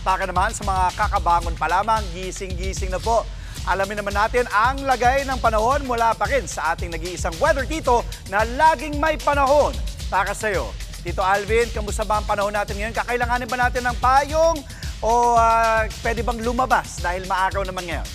Para naman sa mga kakabangon pa lamang, gising-gising na po. Alamin naman natin ang lagay ng panahon mula pa rin sa ating nag-iisang weather tito na laging may panahon para sa iyo. Tito Alvin, kamusta ba ang panahon natin ngayon? Kakailanganin ba natin ng payong o pwede bang lumabas dahil maaraw naman ngayon?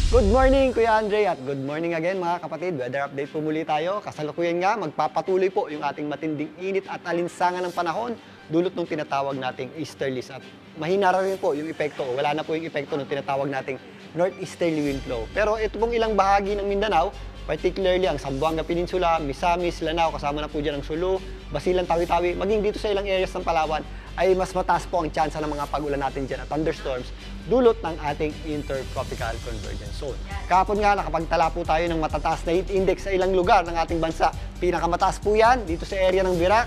Good morning, Kuya Andre, at good morning again mga kapatid. Weather update po muli tayo. Kasalukuyan nga, magpapatuloy po yung ating matinding init at alinsangan ng panahon dulot ng tinatawag nating easterlies. At mahina rin po yung epekto, wala na po yung epekto ng tinatawag nating northeasterly wind flow. Pero ito pong ilang bahagi ng Mindanao, particularly ang Zamboanga Peninsula, Misamis, Lanao, kasama na po dyan ang Sulu, Basilan, Tawi-Tawi, maging dito sa ilang areas ng Palawan, ay mas mataas po ang tsansa ng mga pag-ulan natin dyan at thunderstorms dulot ng ating intertropical convergence zone. Kahapon nga, nakapagtala po tayo ng matataas na heat index sa ilang lugar ng ating bansa. Pinakamataas po yan dito sa area ng Virac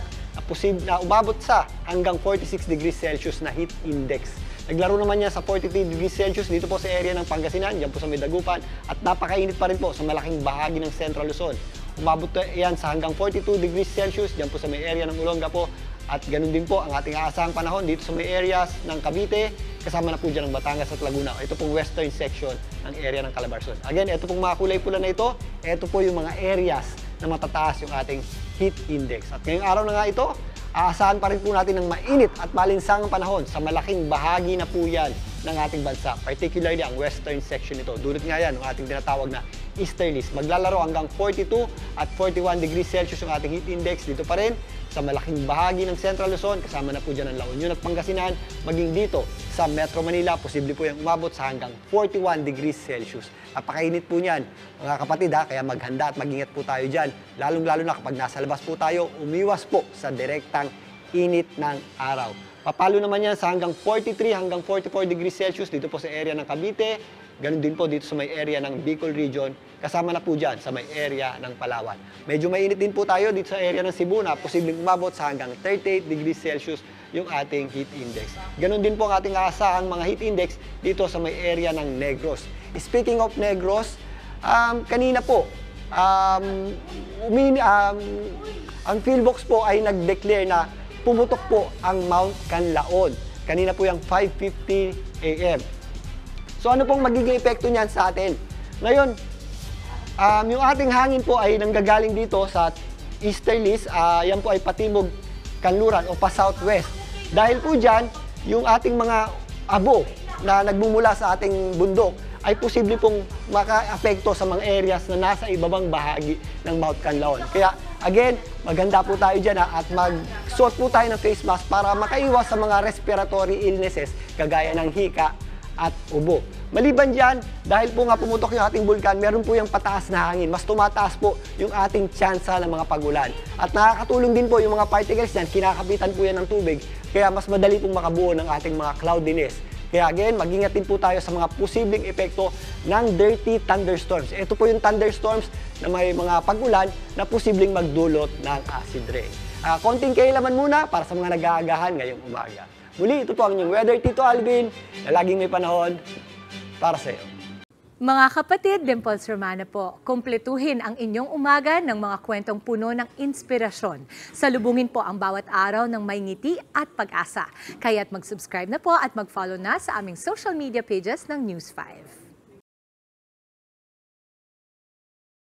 na umabot sa hanggang 46 degrees Celsius na heat index. Naglaro naman yan sa 43 degrees Celsius dito po sa area ng Pangasinan, dyan po sa Medagupan, at napakainit pa rin po sa malaking bahagi ng Central Luzon. Umabot yan sa hanggang 42 degrees Celsius dyan po sa may area ng Olongapo. At ganun din po ang ating aasahang panahon dito sa may areas ng Cavite, kasama na po dyan ang Batangas at Laguna. Ito pong western section ng area ng Calabarzon. Again, ito pong mga kulay pula na ito po yung mga areas na matataas yung ating heat index. At ngayong araw na nga ito, aasahan pa rin po natin ng mainit at malinsangang panahon sa malaking bahagi na po yan ng ating bansa. Particularly ang western section nito. Dulot nga yan, ang ating tinatawag na easterlies. Maglalaro hanggang 42 at 41 degrees Celsius yung ating heat index. Dito pa rin sa malaking bahagi ng Central Luzon, kasama na po dyan ang La Union at Pangasinan, maging dito sa Metro Manila, posible po yung umabot sa hanggang 41 degrees Celsius. Napakainit po niyan, mga kapatid ha, kaya maghanda at mag-ingat po tayo dyan. Lalong-lalo na kapag nasa labas po tayo, umiwas po sa direktang init ng araw. Papalo naman yan sa hanggang 43 hanggang 44 degrees Celsius dito po sa area ng Cavite. Ganun din po dito sa may area ng Bicol region. Kasama na po dyan sa may area ng Palawan. Medyo mainit din po tayo dito sa area ng Cebu na posibleng umabot sa hanggang 38 degrees Celsius yung ating heat index. Ganun din po ang ating aasahang mga heat index dito sa may area ng Negros. Speaking of Negros, kanina po, ang Philbox po ay nag-declare na pumutok po ang Mount Canlaon. Kanina po yung 5:50 AM. So ano pong magiging epekto niyan sa atin? Ngayon, yung ating hangin po ay nanggagaling dito sa easterlies, yan po ay patimog kanluran o pa-southwest. Dahil po dyan, yung ating mga abo na nagmumula sa ating bundok ay posible pong maka-apekto sa mga areas na nasa ibabang bahagi ng Mount Canlaon. Kaya again, maganda po tayo dyan at mag-suot po tayo ng face mask para makaiwas sa mga respiratory illnesses kagaya ng hika at ubo. Maliban dyan, dahil po nga pumutok yung ating bulkan, meron po yung pataas na hangin. Mas tumataas po yung ating tsansa ng mga pagulan. At nakakatulong din po yung mga particles dyan, kinakapitan po yan ng tubig, kaya mas madali pong makabuo ng ating mga cloudiness. Kaya again, mag-ingat din po tayo sa mga posibleng epekto ng dirty thunderstorms. Ito po yung thunderstorms na may mga pagulan na posibleng magdulot ng acid rain. Konting kailaman muna para sa mga nag-aagahan ngayong umaga. Muli, ito po ang inyong weather, Tito Alvin, na laging may panahon para sa iyo. Mga kapatid, Dimples Romana po, kumpletuhin ang inyong umaga ng mga kwentong puno ng inspirasyon. Salubungin po ang bawat araw ng may ngiti at pag-asa. Kaya't mag-subscribe na po at mag-follow na sa aming social media pages ng News 5.